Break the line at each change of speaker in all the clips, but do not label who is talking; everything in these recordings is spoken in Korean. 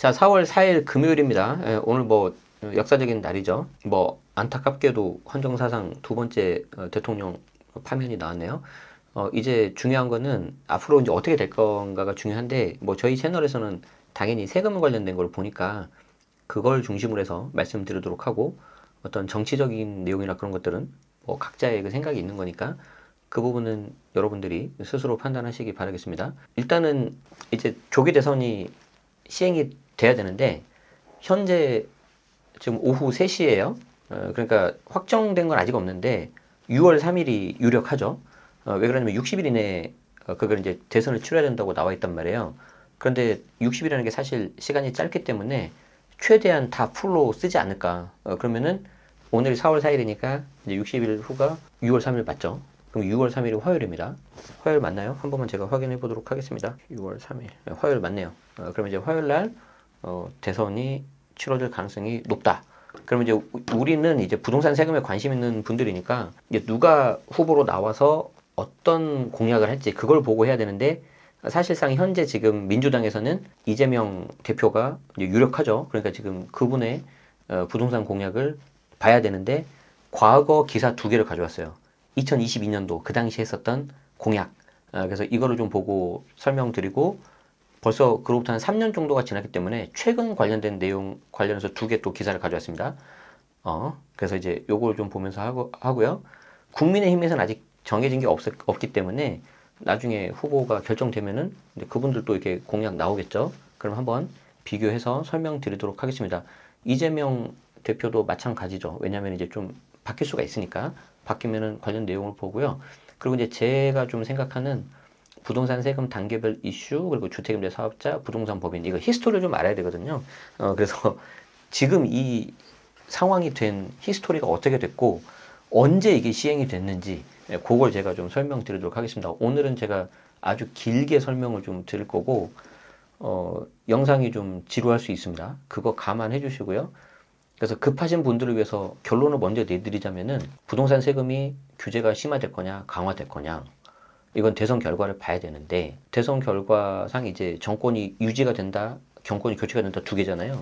자, 4월 4일 금요일입니다. 오늘 뭐 역사적인 날이죠. 뭐 안타깝게도 헌정사상 두 번째 대통령 파면이 나왔네요. 이제 중요한 거는 앞으로 이제 어떻게 될 건가가 중요한데, 뭐 저희 채널에서는 당연히 세금 관련된 걸 보니까 그걸 중심으로 해서 말씀드리도록 하고, 어떤 정치적인 내용이나 그런 것들은 뭐 각자의 그 생각이 있는 거니까 그 부분은 여러분들이 스스로 판단하시기 바라겠습니다. 일단은 이제 조기 대선이 시행이 돼야 되는데, 현재 지금 오후 3시예요. 그러니까 확정된 건 아직 없는데 6월 3일이 유력하죠. 왜 그러냐면 60일 이내에 그걸 이제 대선을 치러야 된다고 나와 있단 말이에요. 그런데 60일이라는 게 사실 시간이 짧기 때문에 최대한 다 풀로 쓰지 않을까. 그러면은 오늘이 4월 4일이니까 이제 60일 후가 6월 3일 맞죠? 그럼 6월 3일이 화요일입니다. 화요일 맞나요? 한 번만 제가 확인해 보도록 하겠습니다. 6월 3일. 화요일 맞네요. 그럼 이제 화요일 날 대선이 치러질 가능성이 높다. 그러면 이제 우리는 이제 부동산 세금에 관심 있는 분들이니까 이제 누가 후보로 나와서 어떤 공약을 할지 그걸 보고 해야 되는데, 사실상 현재 지금 민주당에서는 이재명 대표가 이제 유력하죠. 그러니까 지금 그분의 부동산 공약을 봐야 되는데, 과거 기사 2개를 가져왔어요. 2022년도 그 당시에 했었던 공약. 그래서 이거를 좀 보고 설명드리고, 벌써 그로부터 한 3년 정도가 지났기 때문에 최근 관련된 내용 관련해서 2개 또 기사를 가져왔습니다. 그래서 이제 요걸 좀 보면서 하고요. 국민의힘에서는 아직 정해진 게 없기 때문에 나중에 후보가 결정되면은 이제 그분들도 이렇게 공약 나오겠죠. 그럼 한번 비교해서 설명드리도록 하겠습니다. 이재명 대표도 마찬가지죠. 왜냐하면 이제 좀 바뀔 수가 있으니까 바뀌면은 관련 내용을 보고요. 그리고 이제 제가 좀 생각하는 부동산 세금 단계별 이슈, 그리고 주택임대 사업자, 부동산 법인, 이거 히스토리를 좀 알아야 되거든요. 그래서 지금 이 상황이 된 히스토리가 어떻게 됐고 언제 이게 시행이 됐는지, 그걸 제가 좀 설명드리도록 하겠습니다. 오늘은 제가 아주 길게 설명을 좀 드릴 거고, 영상이 좀 지루할 수 있습니다. 그거 감안해 주시고요. 그래서 급하신 분들을 위해서 결론을 먼저 내드리자면은, 부동산 세금이 규제가 심화될 거냐 강화될 거냐, 이건 대선 결과를 봐야 되는데, 대선 결과상 이제 정권이 유지가 된다, 정권이 교체가 된다, 2개잖아요.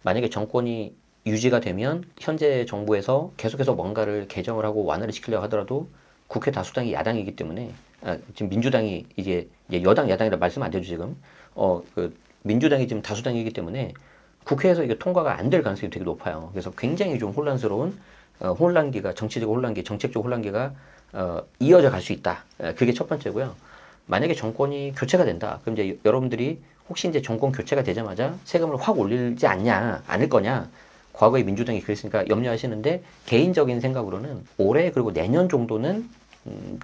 만약에 정권이 유지가 되면 현재 정부에서 계속해서 뭔가를 개정을 하고 완화를 시키려고 하더라도 국회 다수당이 야당이기 때문에, 지금 민주당이 이게 여당 야당이라 말씀 안 되죠 지금. 민주당이 지금 다수당이기 때문에 국회에서 이게 통과가 안 될 가능성이 되게 높아요. 그래서 굉장히 좀 혼란스러운 혼란기가, 정치적 혼란기, 정책적 혼란기가 이어져 갈 수 있다. 그게 첫 번째고요. 만약에 정권이 교체가 된다. 그럼 이제 여러분들이 혹시 이제 정권 교체가 되자마자 세금을 확 올리지 않을 거냐. 과거에 민주당이 그랬으니까 염려하시는데, 개인적인 생각으로는 올해 그리고 내년 정도는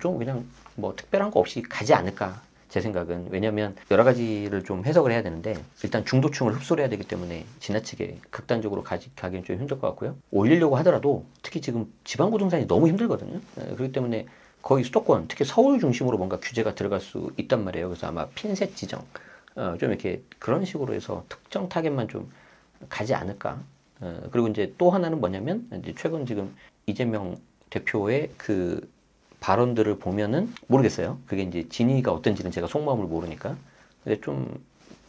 좀 그냥 뭐 특별한 거 없이 가지 않을까. 제 생각은. 왜냐하면 여러 가지를 좀 해석을 해야 되는데, 일단 중도층을 흡수를 해야 되기 때문에 지나치게 극단적으로 가기는 좀 힘들 것 같고요. 올리려고 하더라도 특히 지금 지방부동산이 너무 힘들거든요. 그렇기 때문에 거의 수도권, 특히 서울 중심으로 뭔가 규제가 들어갈 수 있단 말이에요. 그래서 아마 핀셋 지정, 좀 이렇게 그런 식으로 해서 특정 타겟만 좀 가지 않을까. 그리고 이제 또 하나는 뭐냐면, 이제 최근 지금 이재명 대표의 그 발언들을 보면은 모르겠어요. 그게 이제 진위가 어떤지는 제가 속마음을 모르니까. 근데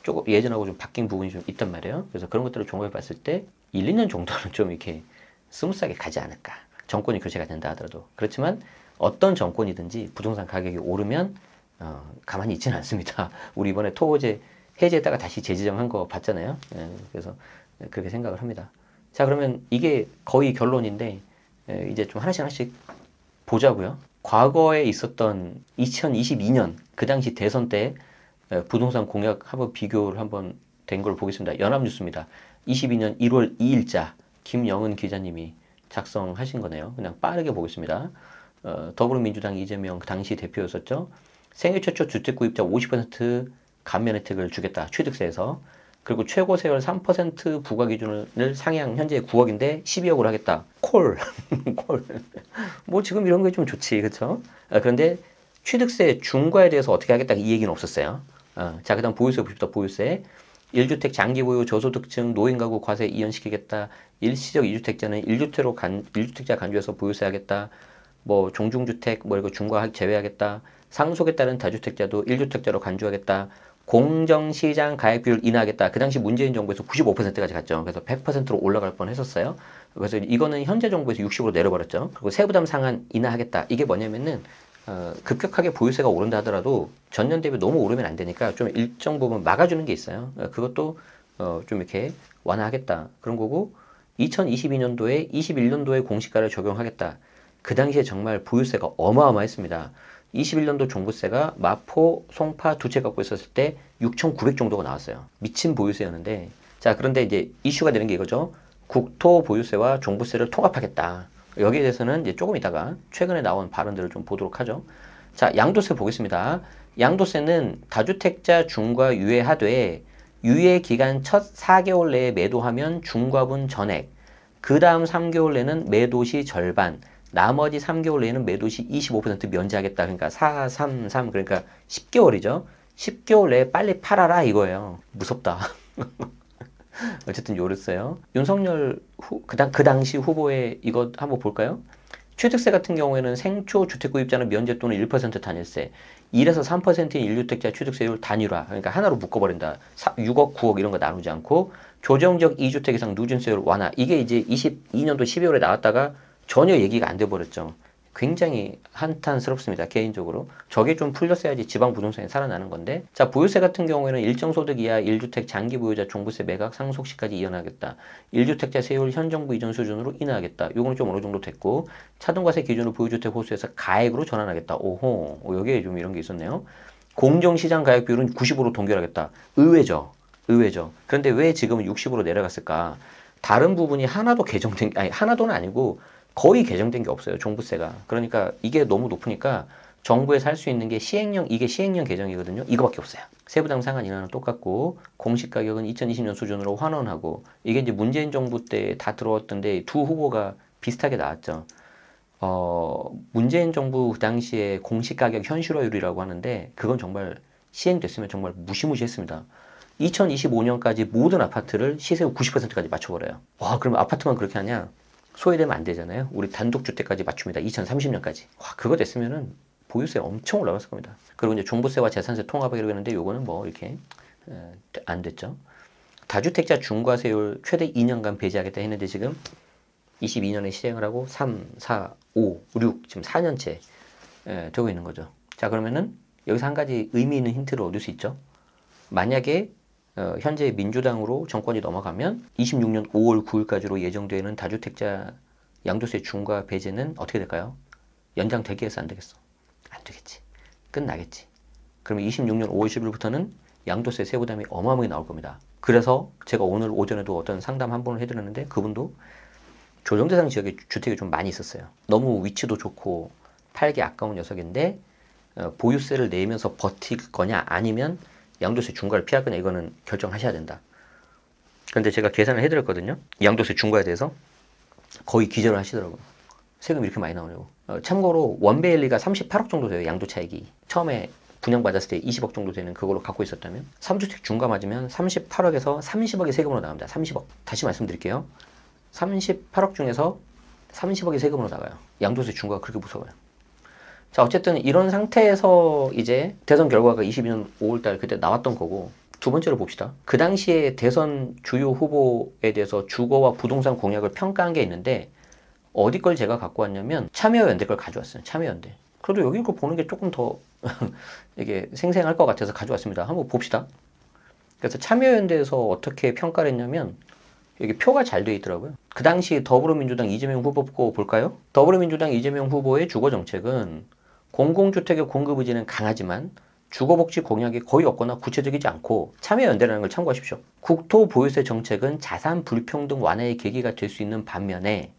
조금 예전하고 좀 바뀐 부분이 좀 있단 말이에요. 그래서 그런 것들을 종합해 봤을 때 1, 2년 정도는 좀 이렇게 스무스하게 가지 않을까. 정권이 교체가 된다 하더라도. 그렇지만 어떤 정권이든지 부동산 가격이 오르면 가만히 있지는 않습니다. 우리 이번에 토호제 해제했다가 다시 재지정한 거 봤잖아요. 그래서 그렇게 생각을 합니다. 자, 그러면 이게 거의 결론인데, 이제 좀 하나씩 보자고요. 과거에 있었던 2022년 그 당시 대선 때 부동산 공약 한번 비교를 한번 된 걸 보겠습니다. 연합뉴스입니다. 22년 1월 2일자 김영은 기자님이 작성하신 거네요. 그냥 빠르게 보겠습니다. 더불어민주당 이재명 그 당시 대표였었죠. 생애 최초 주택 구입자 50% 감면 혜택을 주겠다. 취득세에서. 그리고 최고 세율 3% 부과 기준을 상향, 현재 9억인데 12억으로 하겠다. 콜. 콜. 뭐 지금 이런 게 좀 좋지, 그렇죠? 그런데 취득세 중과에 대해서 어떻게 하겠다, 이 얘기는 없었어요. 자, 그다음 보유세 봅시다. 보유세. 1주택 장기 보유 저소득층 노인 가구 과세 이연시키겠다. 일시적 2주택자는 1주택자 간주해서 보유세 하겠다. 뭐 종중주택 뭐 이거 중과 제외하겠다. 상속에 따른 다주택자도 1주택자로 간주하겠다. 공정시장 가액 비율 인하하겠다. 그 당시 문재인 정부에서 95%까지 갔죠. 그래서 100%로 올라갈 뻔 했었어요. 그래서 이거는 현재 정부에서 60으로 내려버렸죠. 그리고 세부담 상한 인하하겠다. 이게 뭐냐면은 급격하게 보유세가 오른다 하더라도 전년 대비 너무 오르면 안 되니까 좀 일정 부분 막아주는 게 있어요. 그것도 좀 이렇게 완화하겠다. 그런 거고 2022년도에 21년도에 공시가를 적용하겠다. 그 당시에 정말 보유세가 어마어마했습니다. 21년도 종부세가 마포, 송파 두 채 갖고 있었을 때 6,900 정도가 나왔어요. 미친 보유세였는데 자 그런데 이제 이슈가 되는 게 이거죠. 국토 보유세와 종부세를 통합하겠다. 여기에 대해서는 이제 조금 이따가 최근에 나온 발언들을 좀 보도록 하죠. 자, 양도세 보겠습니다. 양도세는 다주택자 중과 유예하되 유예 기간 첫 4개월 내에 매도하면 중과분 전액, 그 다음 3개월 내는 매도 시 절반, 나머지 3개월 내에는 매도 시 25% 면제하겠다. 그러니까 4, 3, 3 그러니까 10개월이죠. 10개월 내에 빨리 팔아라 이거예요. 무섭다. 어쨌든 요랬어요. 윤석열 그 당시 후보의 이거 한번 볼까요? 취득세 같은 경우에는 생초 주택구입자는 면제 또는 1% 단일세, 1에서 3%인 1주택자 취득세율 단일화, 그러니까 하나로 묶어버린다. 6억, 9억 이런 거 나누지 않고 조정적 2주택 이상 누진세율 완화. 이게 이제 22년도 12월에 나왔다가 전혀 얘기가 안 돼버렸죠. 굉장히 한탄스럽습니다. 개인적으로. 저게 좀 풀렸어야지 지방 부동산이 살아나는 건데. 자, 보유세 같은 경우에는 일정 소득 이하 1주택 장기 보유자 종부세 매각 상속 시까지 이연하겠다. 1주택자 세율 현 정부 이전 수준으로 인하하겠다. 요거는 좀 어느 정도 됐고 차등과세 기준으로 보유주택 호수에서 가액으로 전환하겠다. 오호. 여기에 좀 이런 게 있었네요. 공정시장 가액 비율은 90으로 동결하겠다. 의외죠. 의외죠. 그런데 왜 지금 60으로 내려갔을까? 다른 부분이 하나도 개정된 아니 하나도는 아니고 거의 개정된 게 없어요. 종부세가. 그러니까 이게 너무 높으니까 정부에서 할 수 있는 게 이게 시행령 개정이거든요. 이거밖에 없어요. 세부담 상한 인하는 똑같고 공시 가격은 2020년 수준으로 환원하고 이게 이제 문재인 정부 때 다 들어왔던데 두 후보가 비슷하게 나왔죠. 문재인 정부 그 당시에 공시 가격 현실화율이라고 하는데 그건 정말 시행됐으면 정말 무시무시했습니다. 2025년까지 모든 아파트를 시세율 90%까지 맞춰버려요. 와, 그러면 아파트만 그렇게 하냐? 소외되면 안 되잖아요. 우리 단독주택까지 맞춥니다. 2030년까지. 와, 그거 됐으면은 보유세 엄청 올라갔을 겁니다. 그리고 이제 종부세와 재산세 통합하기로 했는데 요거는 뭐 이렇게 안 됐죠. 다주택자 중과세율 최대 2년간 배제하겠다 했는데 지금 22년에 시행을 하고 3, 4, 5, 6 지금 4년째 되고 있는 거죠. 자, 그러면은 여기서 한 가지 의미 있는 힌트를 얻을 수 있죠. 만약에 현재 민주당으로 정권이 넘어가면 26년 5월 9일까지로 예정되는 다주택자 양도세 중과 배제는 어떻게 될까요? 연장되겠어, 안 되겠어? 안 되겠지. 끝나겠지. 그러면 26년 5월 10일부터는 양도세 세부담이 어마어마하게 나올 겁니다. 그래서 제가 오늘 오전에도 어떤 상담 한 번을 해드렸는데 그분도 조정대상 지역에 주택이 좀 많이 있었어요. 너무 위치도 좋고 팔기 아까운 녀석인데 보유세를 내면서 버틸 거냐 아니면 양도세 중과를 피할 거냐 이거는 결정하셔야 된다. 그런데 제가 계산을 해드렸거든요. 양도세 중과에 대해서 거의 기절을 하시더라고요. 세금 이렇게 많이 나오냐고. 참고로 원베일리가 38억 정도 돼요. 양도 차익이. 처음에 분양받았을 때 20억 정도 되는 그걸로 갖고 있었다면 3주택 중과 맞으면 38억에서 30억이 세금으로 나갑니다. 30억. 다시 말씀드릴게요. 38억 중에서 30억이 세금으로 나가요. 양도세 중과가 그렇게 무서워요. 자, 어쨌든 이런 상태에서 이제 대선 결과가 22년 5월달 그때 나왔던 거고 두 번째로 봅시다. 그 당시에 대선 주요 후보에 대해서 주거와 부동산 공약을 평가한 게 있는데 어디 걸 제가 갖고 왔냐면 참여연대 걸 가져왔어요. 참여연대. 그래도 여기 거 보는 게 조금 더 이게 생생할 것 같아서 가져왔습니다. 한번 봅시다. 그래서 참여연대에서 어떻게 평가를 했냐면 여기 표가 잘 돼 있더라고요. 그 당시 더불어민주당 이재명 후보 거 볼까요? 더불어민주당 이재명 후보의 주거정책은 공공주택의 공급 의지는 강하지만 주거복지 공약이 거의 없거나 구체적이지 않고 참여연대라는 걸 참고하십시오. 국토보유세 정책은 자산 불평등 완화의 계기가 될 수 있는 반면에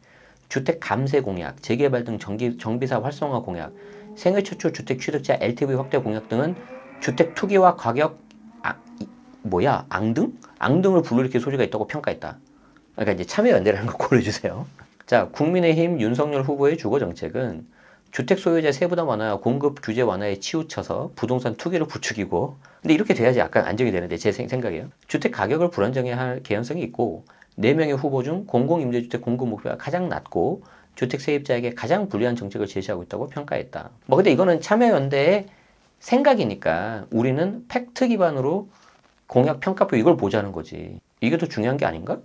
주택 감세 공약, 재개발 등 정비사업 활성화 공약, 생애 최초 주택 취득자 LTV 확대 공약 등은 주택 투기와 가격 앙등? 앙등을 불러일으킬 소지가 있다고 평가했다. 그러니까 이제 참여연대라는 걸 고려해주세요. 자, 국민의힘 윤석열 후보의 주거정책은 주택 소유자 세부담 완화와 공급 규제 완화에 치우쳐서 부동산 투기를 부추기고 근데 이렇게 돼야지 약간 안정이 되는데 제 생각이에요. 주택 가격을 불안정해 할 개연성이 있고 4명의 후보 중 공공임대주택 공급 목표가 가장 낮고 주택 세입자에게 가장 불리한 정책을 제시하고 있다고 평가했다. 뭐 근데 이거는 참여연대의 생각이니까 우리는 팩트 기반으로 공약 평가표 이걸 보자는 거지. 이게 더 중요한 게 아닌가?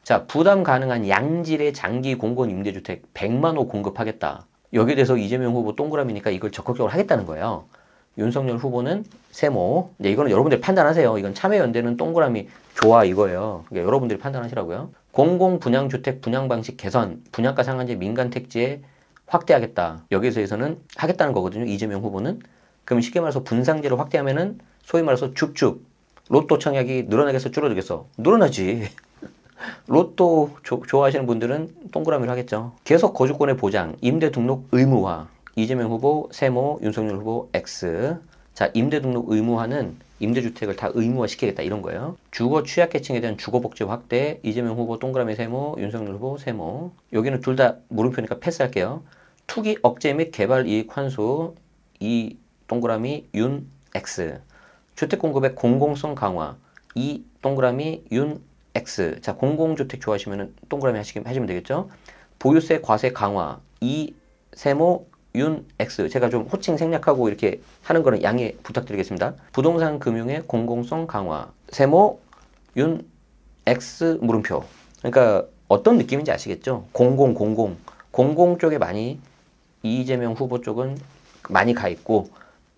자, 부담 가능한 양질의 장기 공공 임대주택 100만 호 공급하겠다. 여기에 대해서 이재명 후보 동그라미니까 이걸 적극적으로 하겠다는 거예요. 윤석열 후보는 세모. 네, 이거는 여러분들이 판단하세요. 이건 참여연대는 동그라미 좋아 이거예요. 그러니까 여러분들이 판단하시라고요. 공공 분양주택 분양 방식 개선, 분양가 상한제 민간 택지에 확대하겠다. 여기서에서는 하겠다는 거거든요. 이재명 후보는. 그럼 쉽게 말해서 분상제를 확대하면은 소위 말해서 줍줍 로또 청약이 늘어나겠어 줄어들겠어? 늘어나지. 로또 좋아하시는 분들은 동그라미를 하겠죠. 계속 거주권의 보장, 임대 등록 의무화. 이재명 후보 세모, 윤석열 후보 X. 자, 임대 등록 의무화는 임대주택을 다 의무화시키겠다 이런 거예요. 주거 취약계층에 대한 주거복지 확대. 이재명 후보 동그라미 세모, 윤석열 후보 세모. 여기는 둘 다 물음표니까 패스할게요. 투기 억제 및 개발 이익 환수. 이 동그라미 윤 X. 주택 공급의 공공성 강화. 이 동그라미 윤 X. 자, 공공주택 좋아하시면 동그라미 하시면 되겠죠. 보유세 과세 강화. 이 세모 윤 X. 제가 좀 호칭 생략하고 이렇게 하는 거는 양해 부탁드리겠습니다. 부동산 금융의 공공성 강화. 세모 윤 X 물음표. 그러니까 어떤 느낌인지 아시겠죠? 공공 쪽에 많이 이재명 후보 쪽은 많이 가 있고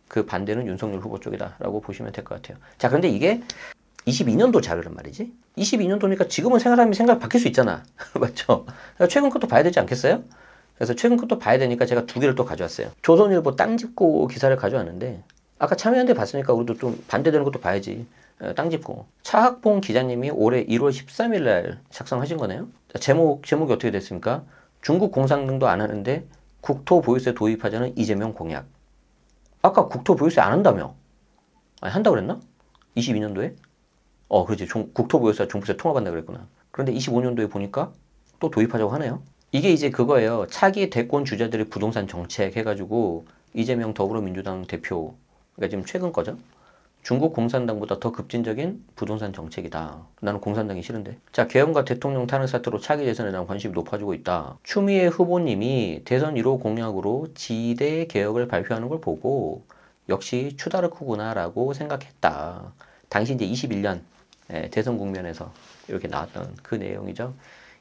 그 반대는 윤석열 후보 쪽이다라고 보시면 될 것 같아요. 자, 그런데 이게 22년도 자료란 말이지. 22년도니까 지금은 사람이 생각 바뀔 수 있잖아. 맞죠? 최근 것도 봐야 되지 않겠어요? 그래서 최근 것도 봐야 되니까 제가 두 개를 또 가져왔어요. 조선일보 땅 짚고 기사를 가져왔는데 아까 참여연대 봤으니까 우리도 좀 반대되는 것도 봐야지. 땅 짚고. 차학봉 기자님이 올해 1월 13일 날 작성하신 거네요. 자, 제목이 어떻게 됐습니까? 중국 공상등도 안 하는데 국토 보유세 도입하자는 이재명 공약. 아까 국토 보유세 안 한다며? 아니, 한다고 그랬나? 22년도에? 그렇지. 국토 보유세 종부세 통합한다 그랬구나. 그런데 25년도에 보니까 또 도입하자고 하네요. 이게 이제 그거예요. 차기 대권 주자들의 부동산 정책 해가지고 이재명 더불어민주당 대표가 지금 최근 거죠. 중국 공산당보다 더 급진적인 부동산 정책이다. 나는 공산당이 싫은데. 자, 계엄과 대통령 탄핵 사태로 차기 대선에 대한 관심이 높아지고 있다. 추미애 후보님이 대선 1호 공약으로 지대 개혁을 발표하는 걸 보고 역시 추다르크구나라고 생각했다. 당시 이제 21년 대선 국면에서 이렇게 나왔던 그 내용이죠.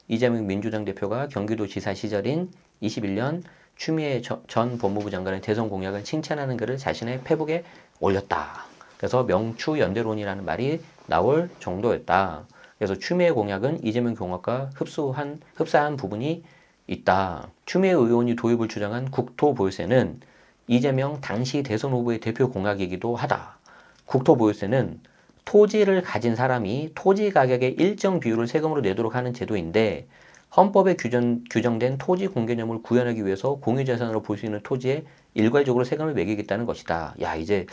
이재명 민주당 대표가 경기도지사 시절인 21년 추미애 전 법무부 장관의 대선 공약을 칭찬하는 글을 자신의 페북에 올렸다. 그래서 명추연대론이라는 말이 나올 정도였다. 그래서 추미애 공약은 이재명 공약과 흡사한 부분이 있다. 추미애 의원이 도입을 주장한 국토보유세는 이재명 당시 대선 후보의 대표 공약이기도 하다. 국토보유세는 토지를 가진 사람이 토지 가격의 일정 비율을 세금으로 내도록 하는 제도인데 헌법에 규정된 토지 공개념을 구현하기 위해서 공유재산으로 볼 수 있는 토지에 일괄적으로 세금을 매기겠다는 것이다. 야, 이제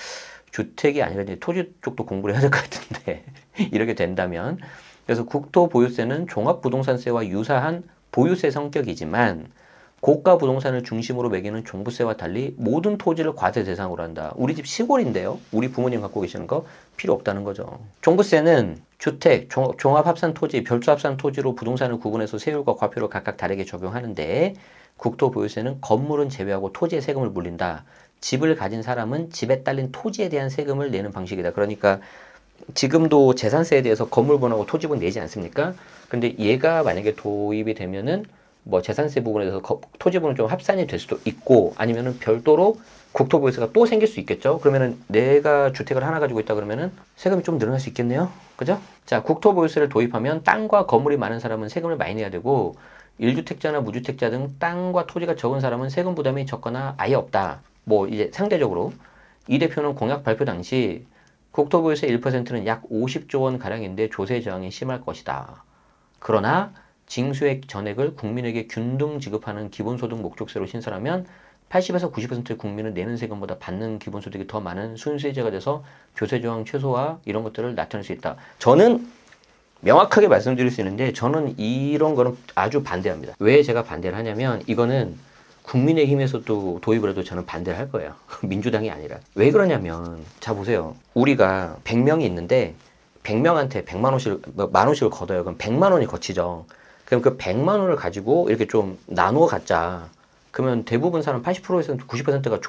주택이 아니라 이제 토지 쪽도 공부를 해야 될 것 같은데 이렇게 된다면. 그래서 국토보유세는 종합부동산세와 유사한 보유세 성격이지만 고가 부동산을 중심으로 매기는 종부세와 달리 모든 토지를 과세 대상으로 한다. 우리 집 시골인데요. 우리 부모님 갖고 계시는 거 필요 없다는 거죠. 종부세는 주택, 종합합산토지, 별도합산토지로 부동산을 구분해서 세율과 과표를 각각 다르게 적용하는데 국토보유세는 건물은 제외하고 토지의 세금을 물린다. 집을 가진 사람은 집에 딸린 토지에 대한 세금을 내는 방식이다. 그러니까 지금도 재산세에 대해서 건물분하고 토지분 내지 않습니까? 근데 얘가 만약에 도입이 되면은 뭐 재산세 부분에 대해서 토지분은 좀 합산이 될 수도 있고 아니면은 별도로 국토보유세가 또 생길 수 있겠죠. 그러면은 내가 주택을 하나 가지고 있다 그러면은 세금이 좀 늘어날 수 있겠네요. 그죠? 자, 국토보유세를 도입하면 땅과 건물이 많은 사람은 세금을 많이 내야 되고 1주택자나 무주택자 등 땅과 토지가 적은 사람은 세금 부담이 적거나 아예 없다. 뭐 이제 상대적으로 이 대표는 공약 발표 당시 국토보유세 1%는 약 50조 원 가량인데 조세 저항이 심할 것이다. 그러나 징수액 전액을 국민에게 균등 지급하는 기본소득 목적세로 신설하면 80에서 90%의 국민은 내는 세금보다 받는 기본소득이 더 많은 순수세제가 돼서 조세 저항 최소화 이런 것들을 나타낼 수 있다. 저는 명확하게 말씀드릴 수 있는데 저는 이런 거는 아주 반대합니다. 왜 제가 반대를 하냐면 이거는 국민의힘에서도 도입을 해도 저는 반대를 할 거예요. 민주당이 아니라. 왜 그러냐면 자 보세요. 우리가 100명이 있는데 100명한테 100만 원씩, 만 원씩을 걷어요. 그럼 100만 원이 거치죠. 그럼 그 100만 원을 가지고 이렇게 좀 나누어 갖자. 그러면 대부분 사람 80%에서 90%가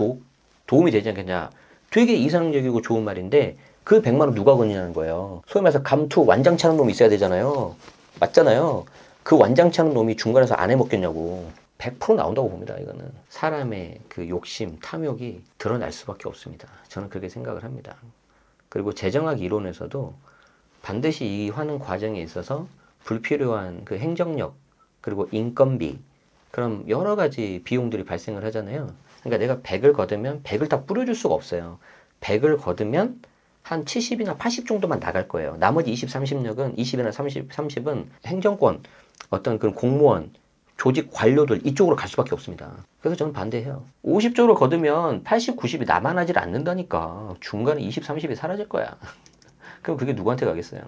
도움이 되지 않겠냐. 되게 이상적이고 좋은 말인데 그 100만 원 누가 거느냐는 거예요. 소위 말해서 감투 완장치 하는 놈이 있어야 되잖아요. 맞잖아요. 그 완장치 하는 놈이 중간에서 안 해먹겠냐고. 100% 나온다고 봅니다. 이거는 사람의 그 욕심, 탐욕이 드러날 수밖에 없습니다. 저는 그렇게 생각을 합니다. 그리고 재정학 이론에서도 반드시 이 하는 과정에 있어서 불필요한 그 행정력 그리고 인건비 그럼 여러 가지 비용들이 발생을 하잖아요. 그러니까 내가 100을 거두면 100을 다 뿌려줄 수가 없어요. 100을 거두면 한 70이나 80 정도만 나갈 거예요. 나머지 20, 30력은 20이나 30은 행정권, 어떤 그런 공무원, 조직 관료들 이쪽으로 갈 수밖에 없습니다. 그래서 저는 반대해요. 50쪽으로 거두면 80, 90이 남아나질 않는다니까. 중간에 20, 30이 사라질 거야. 그럼 그게 누구한테 가겠어요?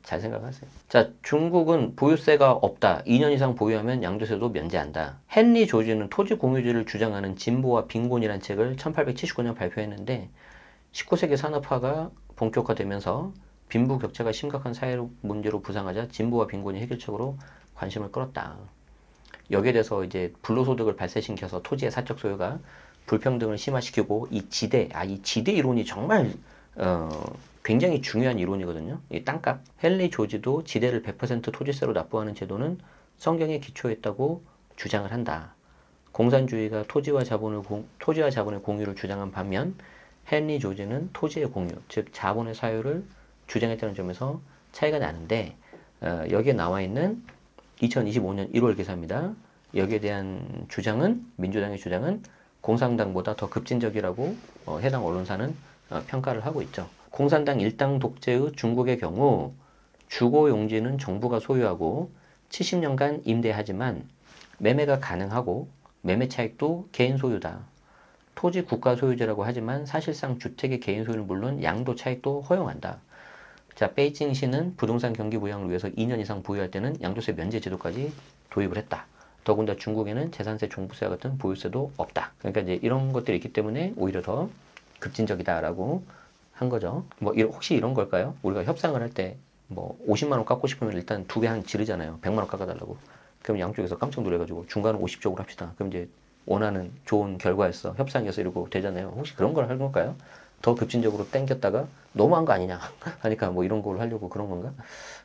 잘 생각하세요. 자, 중국은 보유세가 없다. 2년 이상 보유하면 양도세도 면제한다. 헨리 조지는 토지 공유제를 주장하는 진보와 빈곤이라는 책을 1879년 발표했는데 19세기 산업화가 본격화되면서 빈부격차가 심각한 사회 문제로 부상하자 진보와 빈곤이 해결책으로 관심을 끌었다. 여기에 대해서 이제 불로소득을 발생시켜서 토지의 사적 소유가 불평등을 심화시키고 이 지대 이론이 정말 굉장히 중요한 이론이거든요. 이 땅값. 헨리 조지도 지대를 100% 토지세로 납부하는 제도는 성경에 기초했다고 주장을 한다. 공산주의가 토지와 자본의 공유를 주장한 반면 헨리 조지는 토지의 공유, 즉 자본의 사유를 주장했다는 점에서 차이가 나는데 여기에 나와 있는 2025년 1월 기사입니다. 여기에 대한 주장은 민주당의 주장은 공산당보다 더 급진적이라고 해당 언론사는 평가를 하고 있죠. 공산당 일당 독재의 중국의 경우 주거 용지는 정부가 소유하고 70년간 임대하지만 매매가 가능하고 매매 차익도 개인 소유다. 토지 국가 소유제라고 하지만 사실상 주택의 개인 소유는 물론 양도 차익도 허용한다. 자, 베이징시는 부동산 경기 부양을 위해서 2년 이상 보유할 때는 양도세 면제 제도까지 도입을 했다. 더군다나 중국에는 재산세, 종부세와 같은 보유세도 없다. 그러니까 이제 이런 것들이 있기 때문에 오히려 더 급진적이다라고 한 거죠. 뭐 혹시 이런 걸까요? 우리가 협상을 할 때 뭐 50만 원 깎고 싶으면 일단 두 배 한 지르잖아요. 100만 원 깎아달라고. 그럼 양쪽에서 깜짝 놀래가지고 중간은 50쪽으로 합시다. 그럼 이제 원하는 좋은 결과였어. 협상에서 이러고 되잖아요. 혹시 그런 걸 할 걸까요? 더 급진적으로 땡겼다가 너무한 거 아니냐 하니까 뭐 이런 걸 하려고 그런 건가?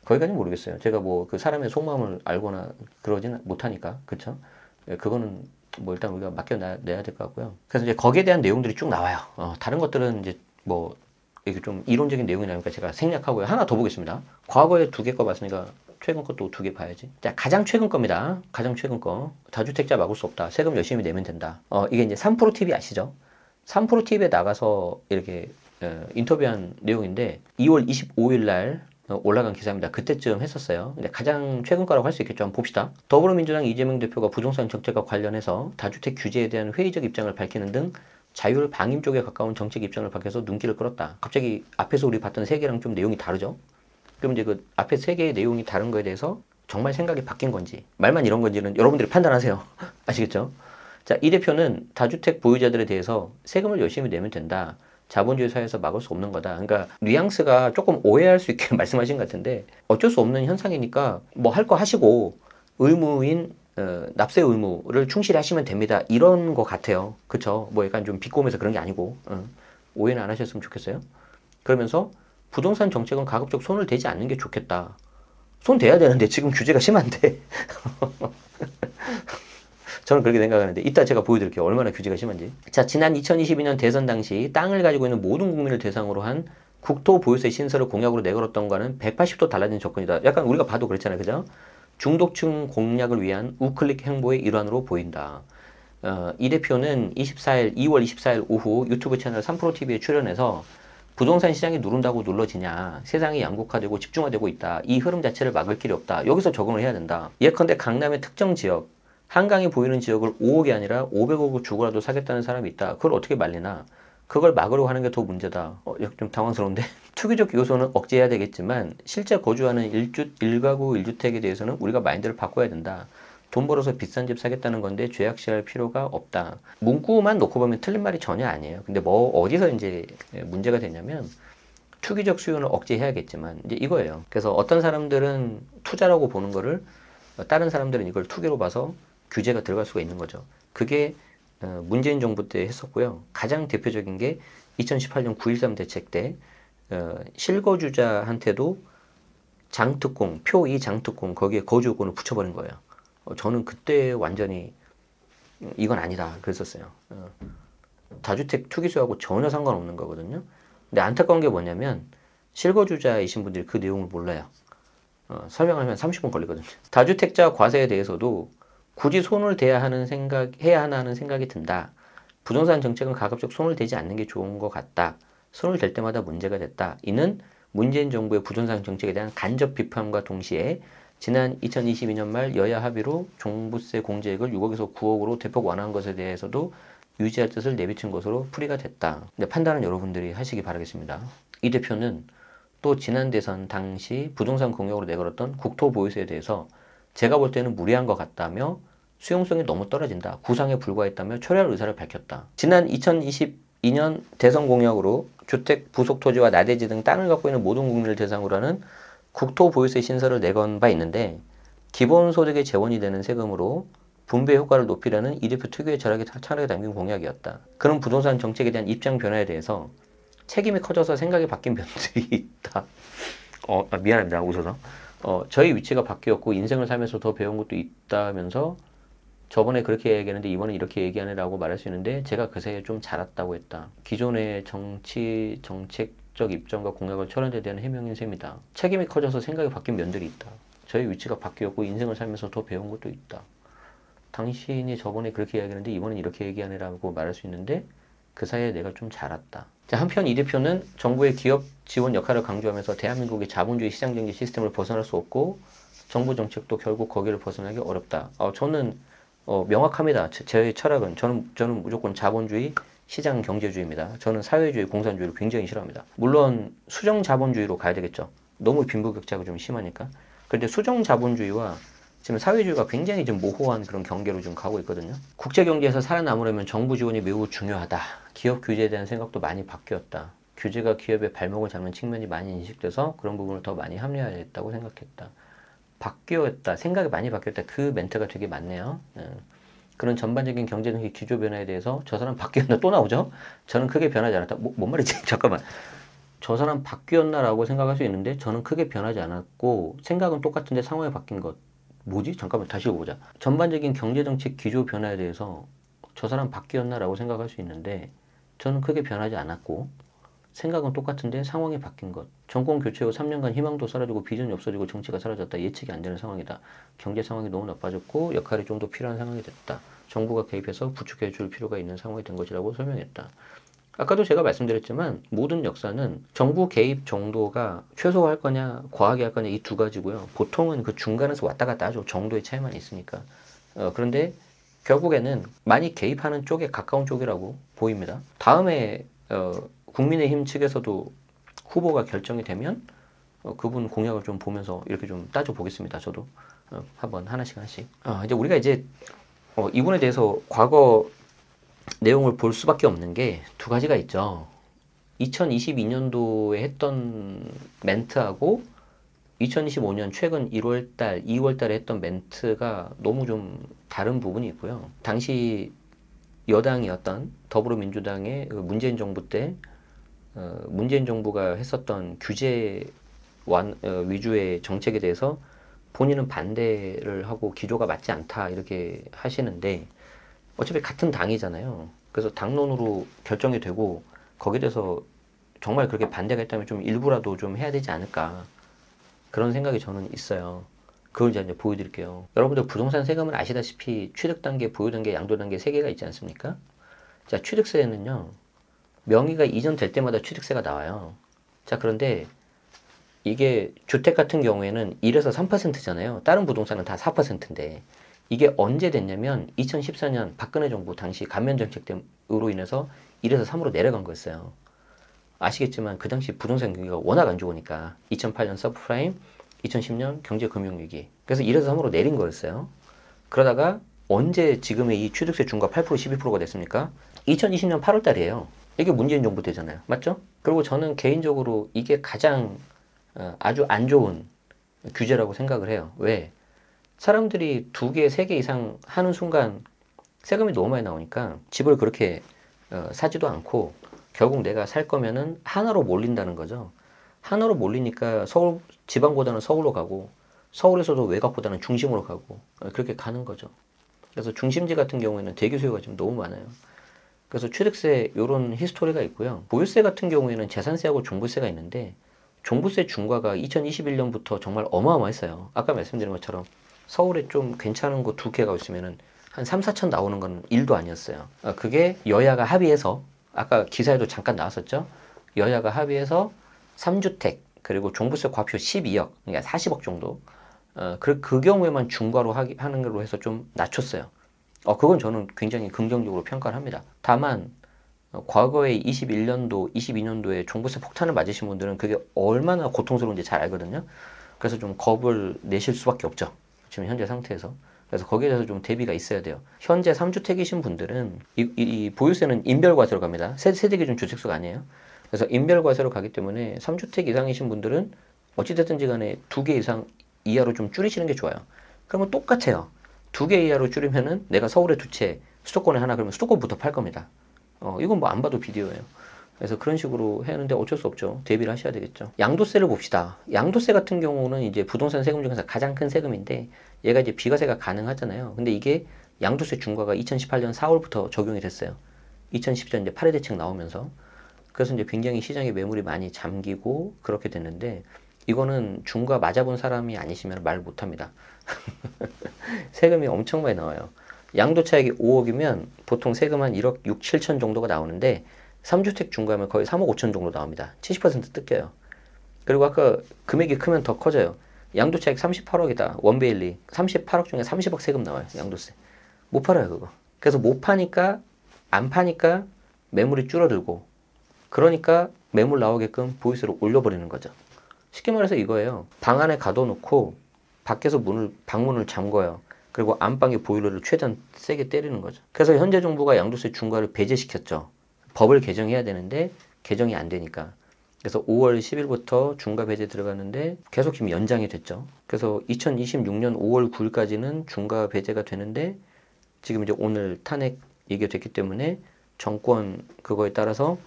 거기까지는 모르겠어요. 제가 뭐 그 사람의 속마음을 알거나 그러지는 못하니까. 그쵸? 그거는 뭐 일단 우리가 맡겨내야 될 것 같고요. 그래서 이제 거기에 대한 내용들이 쭉 나와요. 다른 것들은 이제 뭐 이게 좀 이론적인 내용이 나오니까 제가 생략하고요. 하나 더 보겠습니다. 과거에 2개 거 봤으니까 최근 것도 2개 봐야지. 자, 가장 최근 겁니다. 가장 최근 거. 다주택자 막을 수 없다. 세금 열심히 내면 된다. 이게 이제 3프로TV 아시죠? 3프로TV에 나가서 이렇게 인터뷰한 내용인데 2월 25일 날 올라간 기사입니다. 그때쯤 했었어요. 근데 가장 최근 거라고 할 수 있겠죠. 한번 봅시다. 더불어민주당 이재명 대표가 부동산 정책과 관련해서 다주택 규제에 대한 회의적 입장을 밝히는 등 자율 방임 쪽에 가까운 정책 입장을 밝혀서 눈길을 끌었다. 갑자기 앞에서 우리 봤던 3개랑 좀 내용이 다르죠? 그럼 이제 그 앞에 3개의 내용이 다른 거에 대해서 정말 생각이 바뀐 건지 말만 이런 건지는 여러분들이 판단하세요. 아시겠죠? 자, 이 대표는 다주택 보유자들에 대해서 세금을 열심히 내면 된다. 자본주의 사회에서 막을 수 없는 거다. 그러니까 뉘앙스가 조금 오해할 수 있게 말씀하신 것 같은데 어쩔 수 없는 현상이니까 뭐 할 거 하시고 의무인 납세 의무를 충실히 하시면 됩니다. 이런 거 같아요. 그쵸? 뭐 약간 좀 비꼬면서 그런 게 아니고 오해는 안 하셨으면 좋겠어요. 그러면서 부동산 정책은 가급적 손을 대지 않는 게 좋겠다. 손 대야 되는데 지금 규제가 심한데 저는 그렇게 생각하는데 이따 제가 보여드릴게요. 얼마나 규제가 심한지. 자, 지난 2022년 대선 당시 땅을 가지고 있는 모든 국민을 대상으로 한 국토 보유세 신설을 공약으로 내걸었던 거는 180도 달라진 접근이다. 약간 우리가 봐도 그랬잖아요. 그죠? 중독층 공략을 위한 우클릭 행보의 일환으로 보인다. 이 대표는 2월 24일 오후 유튜브 채널 3프로TV에 출연해서 부동산 시장이 누른다고 눌러지냐, 세상이 양극화되고 집중화되고 있다, 이 흐름 자체를 막을 길이 없다, 여기서 적응을 해야 된다. 예컨대 강남의 특정 지역, 한강이 보이는 지역을 5억이 아니라 500억을 주고라도 사겠다는 사람이 있다. 그걸 어떻게 말리나? 그걸 막으려고 하는 게 더 문제다. 좀 당황스러운데? 투기적 요소는 억제해야 되겠지만 실제 거주하는 1가구 1주택에 대해서는 우리가 마인드를 바꿔야 된다. 돈 벌어서 비싼 집 사겠다는 건데 죄악시할 필요가 없다. 문구만 놓고 보면 틀린 말이 전혀 아니에요. 근데 뭐 어디서 이제 문제가 되냐면 투기적 수요는 억제해야겠지만 이제 이거예요. 그래서 어떤 사람들은 투자라고 보는 거를 다른 사람들은 이걸 투기로 봐서 규제가 들어갈 수가 있는 거죠. 그게 문재인 정부 때 했었고요. 가장 대표적인 게 2018년 9.13 대책 때 실거주자한테도 장특공, 표2 장특공 거기에 거주 요건을 붙여버린 거예요. 저는 그때 완전히 이건 아니다 그랬었어요. 다주택 투기소유하고 전혀 상관없는 거거든요. 근데 안타까운 게 뭐냐면 실거주자이신 분들이 그 내용을 몰라요. 설명하면 30분 걸리거든요. 다주택자 과세에 대해서도 굳이 손을 대야 하는 해야 하나 하는 생각이 든다. 부동산 정책은 가급적 손을 대지 않는 게 좋은 것 같다. 손을 댈 때마다 문제가 됐다. 이는 문재인 정부의 부동산 정책에 대한 간접 비판과 동시에 지난 2022년 말 여야 합의로 종부세 공제액을 6억에서 9억으로 대폭 완화한 것에 대해서도 유지할 뜻을 내비친 것으로 풀이가 됐다. 근데 판단은 여러분들이 하시기 바라겠습니다. 이 대표는 또 지난 대선 당시 부동산 공약으로 내걸었던 국토보유세에 대해서 제가 볼 때는 무리한 것 같다며 수용성이 너무 떨어진다. 구상에 불과했다며 철회할 의사를 밝혔다. 지난 2022년 대선 공약으로 주택, 부속토지와 나대지 등 땅을 갖고 있는 모든 국민을 대상으로 하는 국토보유세 신설을 내건 바 있는데 기본소득의 재원이 되는 세금으로 분배 효과를 높이려는 이 대표 특유의 철학에 담긴 공약이었다. 그런 부동산 정책에 대한 입장 변화에 대해서 책임이 커져서 생각이 바뀐 면들이 있다. 미안합니다. 웃어서. 저희 위치가 바뀌었고 인생을 살면서 더 배운 것도 있다면서 저번에 그렇게 얘기했는데 이번에 이렇게 얘기하네라고 말할 수 있는데 제가 그 사이에 좀 자랐다고 했다. 기존의 정책적 입장과 공약을 철회한 데 대한 해명인 셈이다. 책임이 커져서 생각이 바뀐 면들이 있다. 저희 위치가 바뀌었고 인생을 살면서 더 배운 것도 있다. 당신이 저번에 그렇게 이야기했는데 이번엔 이렇게 얘기하네라고 말할 수 있는데 그 사이에 내가 좀 자랐다. 자, 한편 이 대표는 정부의 기업 지원 역할을 강조하면서 대한민국의 자본주의 시장경제 시스템을 벗어날 수 없고 정부 정책도 결국 거기를 벗어나기 어렵다. 저는 명확합니다. 제 철학은 저는 무조건 자본주의 시장 경제주의입니다. 저는 사회주의 공산주의를 굉장히 싫어합니다. 물론 수정 자본주의로 가야 되겠죠. 너무 빈부격차가 좀 심하니까. 그런데 수정 자본주의와 지금 사회주의가 굉장히 좀 모호한 그런 경계로 좀 가고 있거든요. 국제경제에서 살아남으려면 정부 지원이 매우 중요하다. 기업 규제에 대한 생각도 많이 바뀌었다. 규제가 기업의 발목을 잡는 측면이 많이 인식돼서 그런 부분을 더 많이 합리화했다고 생각했다. 바뀌었다. 생각이 많이 바뀌었다. 그 멘트가 되게 많네요. 그런 전반적인 경제정책 기조 변화에 대해서 저 사람 바뀌었나 또 나오죠? 저는 크게 변하지 않았다. 뭔 말이지? 잠깐만. 저 사람 바뀌었나라고 생각할 수 있는데 저는 크게 변하지 않았고 생각은 똑같은데 상황이 바뀐 것. 뭐지? 잠깐만 다시 읽어보자. 전반적인 경제정책 기조 변화에 대해서 저 사람 바뀌었나라고 생각할 수 있는데 저는 크게 변하지 않았고 생각은 똑같은데 상황이 바뀐 것. 정권 교체 후 3년간 희망도 사라지고 비전이 없어지고 정치가 사라졌다. 예측이 안 되는 상황이다. 경제 상황이 너무 나빠졌고 역할이 좀 더 필요한 상황이 됐다. 정부가 개입해서 부축해 줄 필요가 있는 상황이 된 것이라고 설명했다. 아까도 제가 말씀드렸지만 모든 역사는 정부 개입 정도가 최소화할 거냐 과하게 할 거냐 이 두 가지고요. 보통은 그 중간에서 왔다 갔다 하죠. 정도의 차이만 있으니까. 그런데 결국에는 많이 개입하는 쪽에 가까운 쪽이라고 보입니다. 다음에 국민의힘 측에서도 후보가 결정이 되면 그분 공약을 좀 보면서 이렇게 좀 따져보겠습니다. 저도 한번 하나씩. 이제 우리가 이분에 대해서 과거 내용을 볼 수밖에 없는 게 두 가지가 있죠. 2022년도에 했던 멘트하고 2025년 최근 1월달, 2월달에 했던 멘트가 너무 좀 다른 부분이 있고요. 당시 여당이었던 더불어민주당의 문재인 정부 때 문재인 정부가 했었던 규제 위주의 정책에 대해서 본인은 반대를 하고 기조가 맞지 않다 이렇게 하시는데 어차피 같은 당이잖아요. 그래서 당론으로 결정이 되고 거기에 대해서 정말 그렇게 반대가 있다면 좀 일부라도 좀 해야 되지 않을까 그런 생각이 저는 있어요. 그걸 이제 보여드릴게요. 여러분들 부동산 세금은 아시다시피 취득단계, 보유단계, 양도단계 3개가 있지 않습니까? 자, 취득세는요. 명의가 이전될 때마다 취득세가 나와요. 자, 그런데 이게 주택 같은 경우에는 1에서 3%잖아요. 다른 부동산은 다 4%인데 이게 언제 됐냐면 2014년 박근혜 정부 당시 감면정책으로 인해서 1에서 3으로 내려간 거였어요. 아시겠지만 그 당시 부동산 경기가 워낙 안 좋으니까 2008년 서브프라임, 2010년 경제금융위기 그래서 1에서 3으로 내린 거였어요. 그러다가 언제 지금의 이 취득세 중과 8% 12%가 됐습니까? 2020년 8월 달이에요. 이게 문재인 정부 때잖아요. 맞죠? 그리고 저는 개인적으로 이게 가장 아주 안 좋은 규제라고 생각을 해요. 왜? 사람들이 2개, 3개 이상 하는 순간 세금이 너무 많이 나오니까 집을 그렇게 사지도 않고 결국 내가 살 거면은 하나로 몰린다는 거죠. 하나로 몰리니까 서울, 지방보다는 서울로 가고, 서울에서도 외곽보다는 중심으로 가고, 그렇게 가는 거죠. 그래서 중심지 같은 경우에는 대기 수요가 지금 너무 많아요. 그래서 취득세 이런 히스토리가 있고요. 보유세 같은 경우에는 재산세하고 종부세가 있는데, 종부세 중과가 2021년부터 정말 어마어마했어요. 아까 말씀드린 것처럼 서울에 좀 괜찮은 곳 두 개가 있으면은 한 3, 4천 나오는 건 일도 아니었어요. 그게 여야가 합의해서, 아까 기사에도 잠깐 나왔었죠. 여야가 합의해서 3주택, 그리고 종부세 과표 12억, 그러니까 40억 정도. 그 경우에만 중과로 하는 걸로 해서 좀 낮췄어요. 그건 저는 굉장히 긍정적으로 평가를 합니다. 다만, 과거에 21년도, 22년도에 종부세 폭탄을 맞으신 분들은 그게 얼마나 고통스러운지 잘 알거든요. 그래서 좀 겁을 내실 수밖에 없죠. 지금 현재 상태에서. 그래서 거기에 대해서 좀 대비가 있어야 돼요. 현재 3주택이신 분들은 이 보유세는 인별과세로 갑니다. 세대 기준 주택수가 아니에요. 그래서 인별과세로 가기 때문에 3주택 이상이신 분들은 어찌됐든지 간에 2개 이상 이하로 좀 줄이시는 게 좋아요. 그러면 똑같아요. 2개 이하로 줄이면은 내가 서울에 2채, 수도권에 하나, 그러면 수도권부터 팔 겁니다. 이건 뭐 안 봐도 비디오예요. 그래서 그런 식으로 해야 하는데 어쩔 수 없죠. 대비를 하셔야 되겠죠. 양도세를 봅시다. 양도세 같은 경우는 이제 부동산 세금 중에서 가장 큰 세금인데 얘가 이제 비과세가 가능하잖아요. 근데 이게 양도세 중과가 2018년 4월부터 적용이 됐어요. 2017년 이제 8회 대책 나오면서. 그래서 이제 굉장히 시장에 매물이 많이 잠기고 그렇게 됐는데 이거는 중과 맞아본 사람이 아니시면 말 못합니다. 세금이 엄청 많이 나와요. 양도차익이 5억이면 보통 세금 한 1억 6, 7천 정도가 나오는데 3주택 중과하면 거의 3억 5천 정도 나옵니다. 70% 뜯겨요. 그리고 아까 금액이 크면 더 커져요. 양도차익 38억이다. 원베일리 38억 중에 30억 세금 나와요. 양도세. 못 팔아요 그거. 그래서 못 파니까 안 파니까 매물이 줄어들고 그러니까 매물 나오게끔 보유세를 올려버리는 거죠. 쉽게 말해서 이거예요. 방 안에 가둬놓고 밖에서 방문을 잠궈요. 그리고 안방에 보일러를 최대한 세게 때리는 거죠. 그래서 현재 정부가 양도세 중과를 배제시켰죠. 법을 개정해야 되는데 개정이 안 되니까. 그래서 5월 10일부터 중과 배제 들어갔는데 계속 지금 연장이 됐죠. 그래서 2026년 5월 9일까지는 중과 배제가 되는데 지금 이제 오늘 탄핵 얘기가 됐기 때문에 정권 그거에 따라서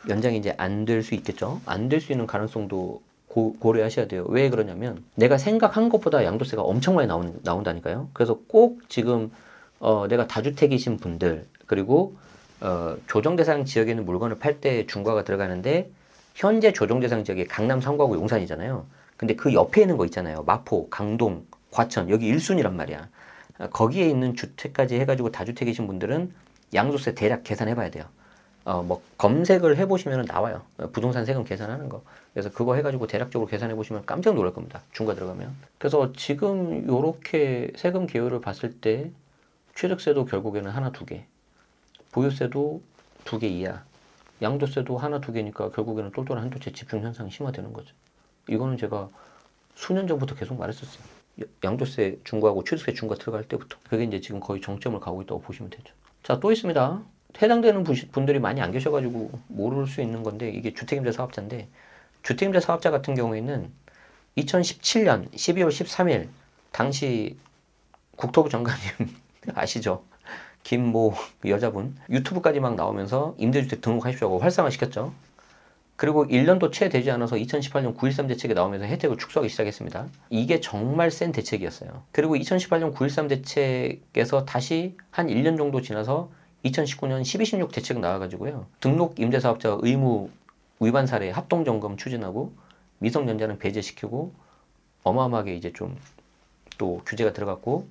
연장이 이제 안 될 수 있겠죠. 안 될 수 있는 가능성도 고려하셔야 돼요. 왜 그러냐면 내가 생각한 것보다 양도세가 엄청 많이 나온다니까요. 그래서 꼭 지금 내가 다주택이신 분들 그리고 조정대상 지역에 있는 물건을 팔 때 중과가 들어가는데 현재 조정대상 지역이 강남, 성구하고 용산이잖아요. 근데 그 옆에 있는 거 있잖아요. 마포, 강동, 과천 여기 1순위란 말이야. 거기에 있는 주택까지 해가지고 다주택이신 분들은 양도세 대략 계산해 봐야 돼요. 뭐 검색을 해보시면 나와요. 부동산 세금 계산하는 거. 그래서 그거 해가지고 대략적으로 계산해 보시면 깜짝 놀랄 겁니다. 중과 들어가면. 그래서 지금 요렇게 세금 계율을 봤을 때 취득세도 결국에는 하나, 두 개. 보유세도 2개 이하. 양도세도 하나, 두 개니까 결국에는 똘똘한 한두 채 집중 현상이 심화되는 거죠. 이거는 제가 수년 전부터 계속 말했었어요. 양도세 중과하고 취득세 중과 들어갈 때부터. 그게 이제 지금 거의 정점을 가고 있다고 보시면 되죠. 자, 또 있습니다. 해당되는 분들이 많이 안 계셔가지고 모를 수 있는 건데 이게 주택임대 사업자인데 주택임대 사업자 같은 경우에는 2017년 12월 13일 당시 국토부 장관님 아시죠? 김모 여자분 유튜브까지 막 나오면서 임대주택 등록하십시오 활성화시켰죠. 그리고 1년도 채 되지 않아서 2018년 9.13 대책에 나오면서 혜택을 축소하기 시작했습니다. 이게 정말 센 대책이었어요. 그리고 2018년 9.13 대책에서 다시 한 1년 정도 지나서 2019년 12.16 대책 나와가지고요. 등록 임대사업자 의무 위반 사례 합동점검 추진하고 미성년자는 배제시키고 어마어마하게 이제 좀 또 규제가 들어갔고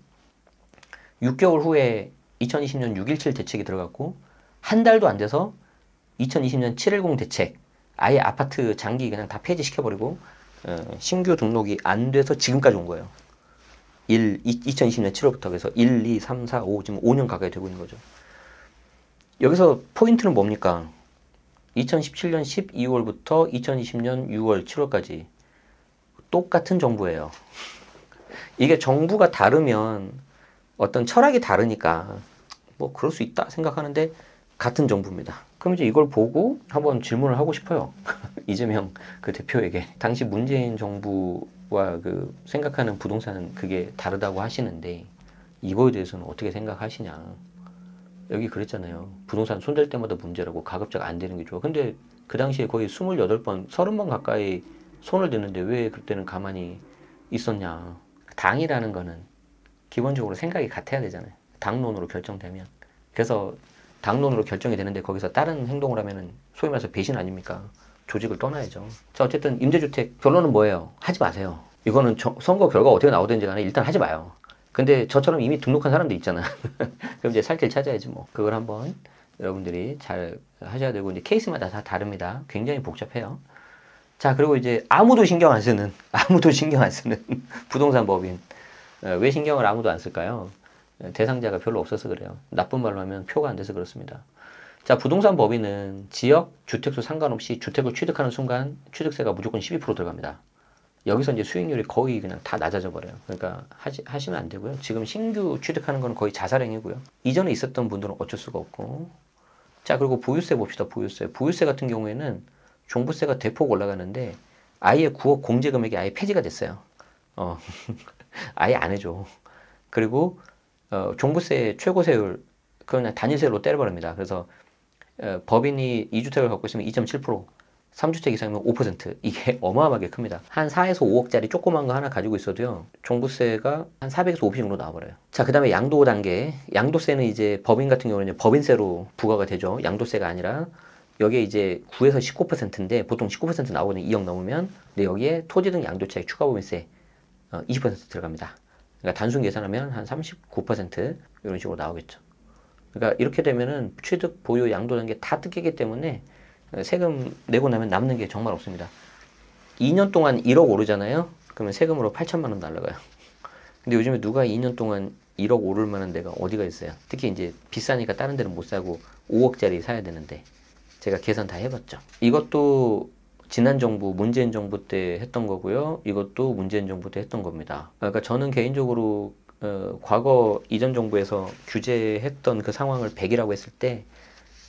6개월 후에 2020년 6.17 대책이 들어갔고 한 달도 안 돼서 2020년 7.10 대책 아예 아파트 장기 그냥 다 폐지시켜버리고 신규 등록이 안 돼서 지금까지 온 거예요. 2020년 7월부터 그래서 1, 2, 3, 4, 5 지금 5년 가까이 되고 있는 거죠. 여기서 포인트는 뭡니까? 2017년 12월부터 2020년 6월, 7월까지 똑같은 정부예요. 이게 정부가 다르면 어떤 철학이 다르니까 뭐 그럴 수 있다 생각하는데 같은 정부입니다. 그럼 이제 이걸 보고 한번 질문을 하고 싶어요. 이재명 그 대표에게. 당시 문재인 정부와 그 생각하는 부동산은 그게 다르다고 하시는데 이거에 대해서는 어떻게 생각하시냐. 여기 그랬잖아요. 부동산 손댈 때마다 문제라고 가급적 안 되는 게 좋아. 근데 그 당시에 거의 28번, 30번 가까이 손을 댔는데 왜 그때는 가만히 있었냐. 당이라는 거는 기본적으로 생각이 같아야 되잖아요. 당론으로 결정되면. 그래서 당론으로 결정이 되는데 거기서 다른 행동을 하면은 소위 말해서 배신 아닙니까? 조직을 떠나야죠. 자, 어쨌든 임대주택 결론은 뭐예요? 하지 마세요. 이거는 선거 결과 어떻게 나오든지 간에 일단 하지 마요. 근데 저처럼 이미 등록한 사람도 있잖아. 그럼 이제 살 길 찾아야지 뭐. 그걸 한번 여러분들이 잘 하셔야 되고, 이제 케이스마다 다 다릅니다. 굉장히 복잡해요. 자, 그리고 이제 아무도 신경 안 쓰는 부동산 법인. 왜 신경을 아무도 안 쓸까요? 대상자가 별로 없어서 그래요. 나쁜 말로 하면 표가 안 돼서 그렇습니다. 자, 부동산 법인은 지역, 주택수 상관없이 주택을 취득하는 순간 취득세가 무조건 12% 들어갑니다. 여기서 이제 수익률이 거의 그냥 다 낮아져 버려요. 그러니까 하시면 안 되고요. 지금 신규 취득하는 건 거의 자살행위고요. 이전에 있었던 분들은 어쩔 수가 없고. 자, 그리고 보유세 봅시다. 보유세 같은 경우에는 종부세가 대폭 올라가는데 아예 9억 공제금액이 아예 폐지가 됐어요. 아예 안 해줘. 그리고 종부세 최고세율 그냥 단일세율로 때려버립니다. 그래서 법인이 2주택을 갖고 있으면 2.7%, 3주택 이상이면 5%. 이게 어마어마하게 큽니다. 한 4에서 5억짜리 조그만 거 하나 가지고 있어도요. 종부세가 한 400에서 500 정도 나와버려요. 자, 그 다음에 양도 단계. 양도세는 이제 법인 같은 경우는 이제 법인세로 부과가 되죠. 양도세가 아니라 여기에 이제 9에서 19%인데 보통 19% 나오거든요. 2억 넘으면. 근데 여기에 토지 등 양도차익 추가법인세 20% 들어갑니다. 그러니까 단순 계산하면 한 39% 이런 식으로 나오겠죠. 그러니까 이렇게 되면은 취득, 보유, 양도 단계 다 뜯기기 때문에 세금 내고 나면 남는 게 정말 없습니다. 2년 동안 1억 오르잖아요. 그러면 세금으로 8천만 원 날라가요. 근데 요즘에 누가 2년 동안 1억 오를 만한 데가 어디가 있어요? 특히 이제 비싸니까 다른 데는 못 사고 5억짜리 사야 되는데 제가 계산 다 해봤죠. 이것도 지난 정부, 문재인 정부 때 했던 거고요. 이것도 문재인 정부 때 했던 겁니다. 그러니까 저는 개인적으로 과거 이전 정부에서 규제했던 그 상황을 100이라고 했을 때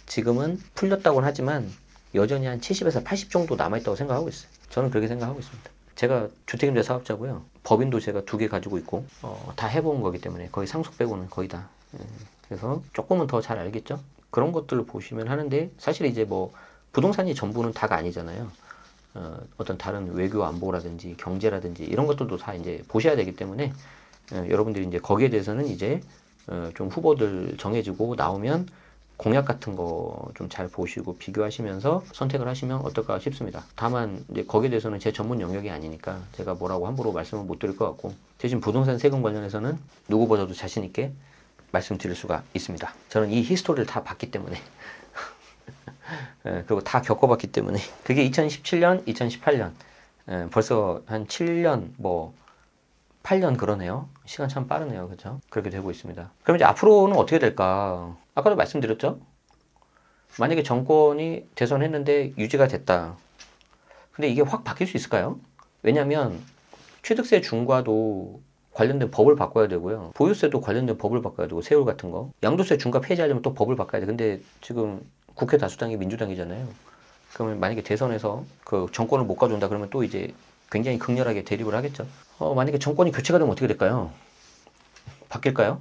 지금은 풀렸다고는 하지만 여전히 한 70에서 80 정도 남아있다고 생각하고 있어요. 저는 그렇게 생각하고 있습니다. 제가 주택임대 사업자고요. 법인도 제가 2개 가지고 있고 다 해본 거기 때문에 거의 상속 빼고는 거의 다. 그래서 조금은 더 잘 알겠죠? 그런 것들을 보시면 하는데 사실 이제 뭐 부동산이 전부는 다가 아니잖아요. 어떤 다른 외교 안보라든지 경제라든지 이런 것들도 다 이제 보셔야 되기 때문에 여러분들이 이제 거기에 대해서는 이제 좀 후보들 정해지고 나오면 공약 같은 거 좀 잘 보시고 비교하시면서 선택을 하시면 어떨까 싶습니다. 다만 이제 거기에 대해서는 제 전문 영역이 아니니까 제가 뭐라고 함부로 말씀을 못 드릴 것 같고 대신 부동산 세금 관련해서는 누구보다도 자신 있게 말씀드릴 수가 있습니다. 저는 이 히스토리를 다 봤기 때문에 그리고 다 겪어봤기 때문에 그게 2017년, 2018년 벌써 한 7년 뭐 8년 그러네요. 시간 참 빠르네요. 그렇죠? 그렇게 되고 있습니다. 그럼 이제 앞으로는 어떻게 될까? 아까도 말씀드렸죠? 만약에 정권이 대선했는데 유지가 됐다. 근데 이게 확 바뀔 수 있을까요? 왜냐면 취득세 중과도 관련된 법을 바꿔야 되고요. 보유세도 관련된 법을 바꿔야 되고 세율 같은 거. 양도세 중과 폐지하려면 또 법을 바꿔야 돼. 근데 지금 국회 다수당이 민주당이잖아요. 그러면 만약에 대선에서 그 정권을 못 가져온다 그러면 또 이제 굉장히 극렬하게 대립을 하겠죠. 만약에 정권이 교체가 되면 어떻게 될까요? 바뀔까요?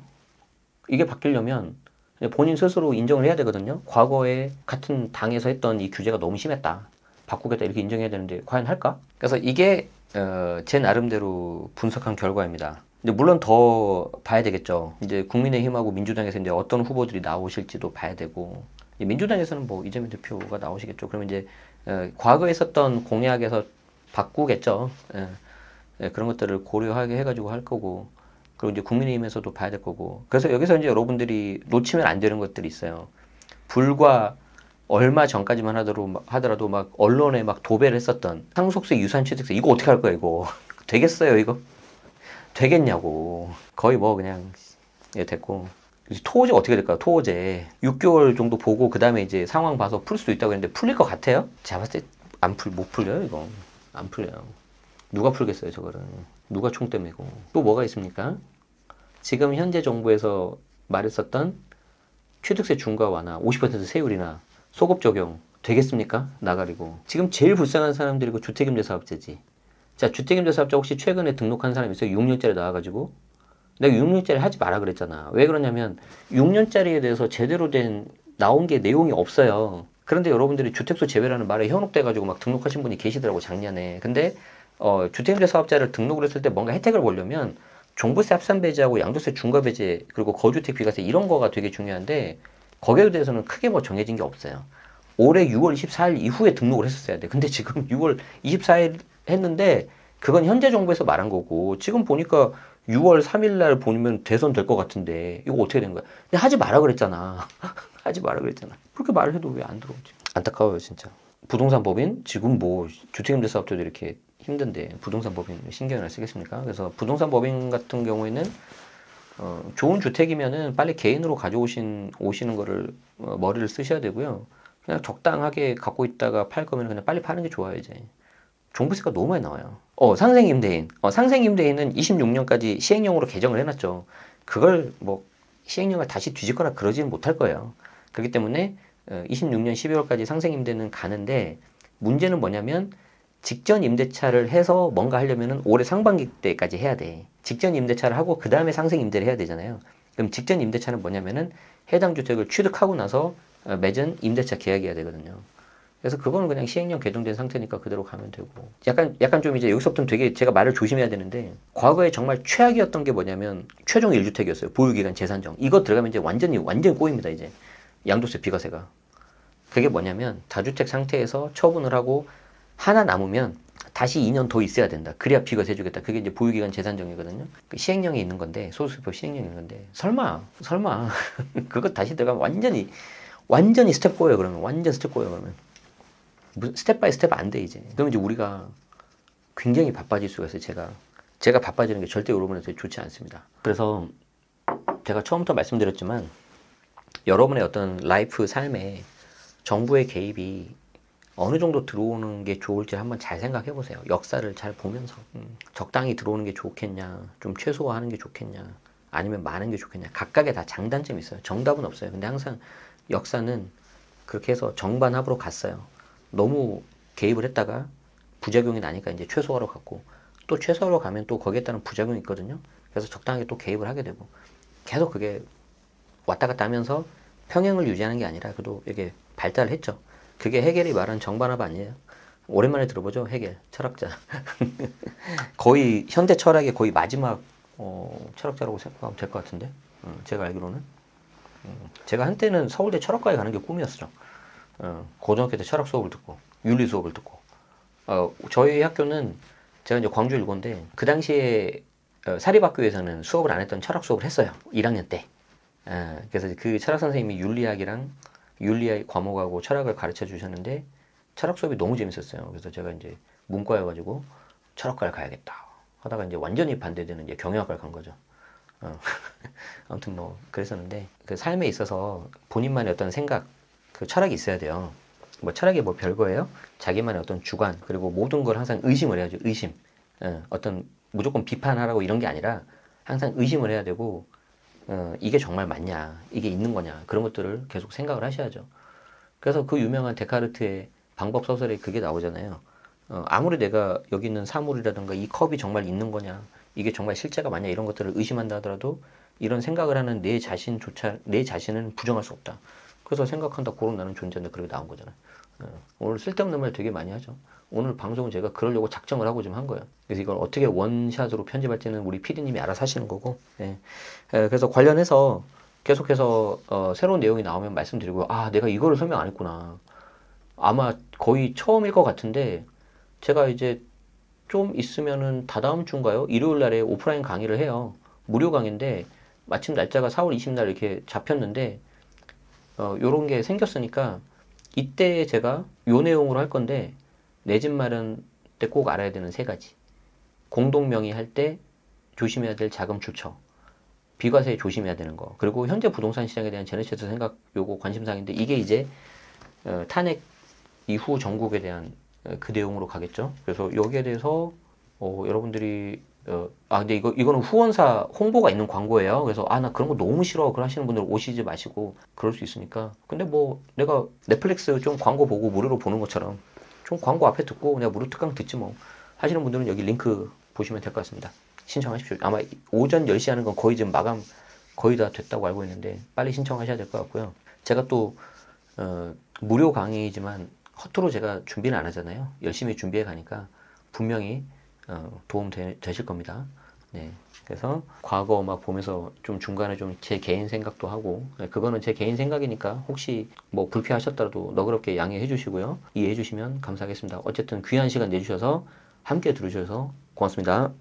이게 바뀌려면 본인 스스로 인정을 해야 되거든요. 과거에 같은 당에서 했던 이 규제가 너무 심했다. 바꾸겠다 이렇게 인정해야 되는데 과연 할까? 그래서 이게 제 나름대로 분석한 결과입니다. 근데 물론 더 봐야 되겠죠. 이제 국민의힘하고 민주당에서 이제 어떤 후보들이 나오실지도 봐야 되고 민주당에서는 뭐 이재명 대표가 나오시겠죠. 그러면 이제 과거에 있었던 공약에서 바꾸겠죠. 그런 것들을 고려하게 해가지고 할 거고 그리고 이제 국민의힘에서도 봐야 될 거고 그래서 여기서 이제 여러분들이 놓치면 안 되는 것들이 있어요. 불과 얼마 전까지만 하더라도 막 언론에 막 도배를 했었던 상속세, 유산취득세 이거 어떻게 할 거야 이거 되겠어요 이거 되겠냐고 거의 뭐 그냥 됐고 토호제 어떻게 될까요? 토호제 6개월 정도 보고 그 다음에 이제 상황 봐서 풀 수도 있다고 했는데 풀릴 것 같아요? 제가 봤을 때 못 풀려요 이거 안 풀려요. 누가 풀겠어요 저거를. 누가 총대 메고. 또 뭐가 있습니까? 지금 현재 정부에서 말했었던 취득세 중과 완화 50% 세율이나 소급 적용 되겠습니까? 나가리고. 지금 제일 불쌍한 사람들이고 주택임대 사업자지. 자, 주택임대 사업자 혹시 최근에 등록한 사람 있어요? 6년짜리 나와가지고 내가 6년짜리 하지 마라 그랬잖아. 왜 그러냐면 6년짜리에 대해서 제대로 된 나온 게 내용이 없어요. 그런데 여러분들이 주택수 제외라는 말에 현혹돼가지고 막 등록하신 분이 계시더라고 작년에. 근데 주택임대 사업자를 등록을 했을 때 뭔가 혜택을 보려면 종부세 합산 배제하고 양도세 중과 배제 그리고 거주택 비과세 이런 거가 되게 중요한데 거기에 대해서는 크게 뭐 정해진 게 없어요. 올해 6월 24일 이후에 등록을 했었어야 돼. 근데 지금 6월 24일 했는데 그건 현재 정부에서 말한 거고 지금 보니까 6월 3일 날 보면 대선 될 것 같은데 이거 어떻게 된 거야? 근데 하지 마라 그랬잖아. 하지 마라 그랬잖아. 그렇게 말을 해도 왜 안 들어오지? 안타까워요 진짜. 부동산 법인 지금 뭐 주택임대 사업자도 이렇게 힘든데 부동산 법인 신경을 쓰겠습니까? 그래서 부동산 법인 같은 경우에는 좋은 주택이면은 빨리 개인으로 오시는 거를 머리를 쓰셔야 되고요. 그냥 적당하게 갖고 있다가 팔 거면 그냥 빨리 파는 게 좋아요 이제. 종부세가 너무 많이 나와요. 상생임대인. 상생임대인은 26년까지 시행령으로 개정을 해놨죠. 그걸 뭐 시행령을 다시 뒤집거나 그러지는 못할 거예요. 그렇기 때문에 26년 12월까지 상생임대는 가는데 문제는 뭐냐면 직전 임대차를 해서 뭔가 하려면은 올해 상반기 때까지 해야 돼. 직전 임대차를 하고 그 다음에 상생임대를 해야 되잖아요. 그럼 직전 임대차는 뭐냐면은 해당 주택을 취득하고 나서 맺은 임대차 계약해야 되거든요. 그래서 그거는 그냥 시행령 개정된 상태니까 그대로 가면 되고. 약간 좀 이제 여기서부터는 되게 제가 말을 조심해야 되는데, 과거에 정말 최악이었던 게 뭐냐면, 최종 1주택이었어요. 보유기간 재산정. 이거 들어가면 이제 완전히 꼬입니다, 이제. 양도세 비과세가. 그게 뭐냐면, 다주택 상태에서 처분을 하고, 하나 남으면 다시 2년 더 있어야 된다. 그래야 비과세 해주겠다. 그게 이제 보유기간 재산정이거든요. 그 시행령에 있는 건데, 소득세법 시행령에 있는 건데, 설마. 그거 다시 들어가면 완전히 스텝 꼬여요, 그러면. 완전 스텝 꼬여요, 그러면. 스텝 바이 스텝 안 돼, 이제. 그럼 이제 우리가 굉장히 바빠질 수가 있어요, 제가 바빠지는 게 절대 여러분한테 좋지 않습니다. 그래서 제가 처음부터 말씀드렸지만, 여러분의 어떤 라이프 삶에 정부의 개입이 어느 정도 들어오는 게 좋을지 한번 잘 생각해 보세요. 역사를 잘 보면서. 적당히 들어오는 게 좋겠냐, 좀 최소화하는 게 좋겠냐, 아니면 많은 게 좋겠냐. 각각의 다 장단점이 있어요. 정답은 없어요. 근데 항상 역사는 그렇게 해서 정반합으로 갔어요. 너무 개입을 했다가 부작용이 나니까 이제 최소화로 갔고, 또 최소화로 가면 또 거기에 따른 부작용이 있거든요. 그래서 적당하게 또 개입을 하게 되고, 계속 그게 왔다 갔다 하면서 평행을 유지하는 게 아니라 그래도 이게 발달을 했죠. 그게 해겔이 말한 정반합 아니에요. 오랜만에 들어보죠, 해겔 철학자. 거의 현대 철학의 거의 마지막 철학자라고 생각하면 될 것 같은데, 제가 알기로는. 제가 한때는 서울대 철학과에 가는 게 꿈이었죠. 고등학교 때 철학 수업을 듣고 윤리 수업을 듣고, 저희 학교는 제가 이제 광주 일고인데 그 당시에 사립학교에서는 수업을 안 했던 철학 수업을 했어요. 1학년 때. 그래서 그 철학 선생님이 윤리학 과목하고 철학을 가르쳐 주셨는데 철학 수업이 너무 재밌었어요. 그래서 제가 이제 문과여가지고 철학과를 가야겠다 하다가 이제 완전히 반대되는 이제 경영학과를 간 거죠. 아무튼 뭐 그랬었는데, 그 삶에 있어서 본인만의 어떤 생각, 그 철학이 있어야 돼요. 뭐 철학이 뭐 별거예요? 자기만의 어떤 주관, 그리고 모든 걸 항상 의심을 해야죠. 의심. 어떤 무조건 비판하라고 이런 게 아니라 항상 의심을 해야 되고, 이게 정말 맞냐, 이게 있는 거냐, 그런 것들을 계속 생각을 하셔야죠. 그래서 그 유명한 데카르트의 방법 소설에 그게 나오잖아요. 아무리 내가 여기 있는 사물이라든가 이 컵이 정말 있는 거냐, 이게 정말 실제가 맞냐, 이런 것들을 의심한다 하더라도 이런 생각을 하는 내 자신은 부정할 수 없다. 그래서 생각한다 고런 나는 존재인다. 그렇게 나온 거잖아요. 오늘 쓸데없는 말 되게 많이 하죠. 오늘 방송은 제가 그러려고 작정을 하고 좀 한 거예요. 그래서 이걸 어떻게 원샷으로 편집할지는 우리 PD님이 알아서 하시는 거고. 그래서 관련해서 계속해서 새로운 내용이 나오면 말씀드리고요. 내가 이거를 설명 안 했구나. 아마 거의 처음일 것 같은데, 제가 이제 좀 있으면은 다다음 주인가요? 일요일 날에 오프라인 강의를 해요. 무료 강의인데 마침 날짜가 4월 20일 이렇게 잡혔는데, 요런 게 생겼으니까 이때 제가 요 내용으로 할 건데, 내 집 마련 때 꼭 알아야 되는 3가지. 공동명의 할 때 조심해야 될 자금 추처, 비과세 조심해야 되는 거, 그리고 현재 부동산 시장에 대한 제네시스 생각, 요거 관심사항인데, 이게 이제 탄핵 이후 정국에 대한 그 내용으로 가겠죠. 그래서 여기에 대해서 여러분들이 근데 이거는 후원사 홍보가 있는 광고예요. 그래서 나 그런 거 너무 싫어, 그런 하시는 분들 오시지 마시고, 그럴 수 있으니까. 근데 뭐 내가 넷플릭스 좀 광고 보고 무료로 보는 것처럼 좀 광고 앞에 듣고 그냥 무료 특강 듣지 뭐 하시는 분들은 여기 링크 보시면 될 것 같습니다. 신청하십시오. 아마 오전 10시 하는 건 거의 지금 마감 거의 다 됐다고 알고 있는데 빨리 신청하셔야 될 것 같고요. 제가 또 무료 강의지만 허투루 제가 준비는 안 하잖아요. 열심히 준비해 가니까 분명히 도움 되실 겁니다. 네. 그래서 과거 막 보면서 좀 중간에 좀 제 개인 생각도 하고, 그거는 제 개인 생각이니까 혹시 뭐 불쾌하셨더라도 너그럽게 양해해 주시고요. 이해해 주시면 감사하겠습니다. 어쨌든 귀한 시간 내주셔서 함께 들으셔서 고맙습니다.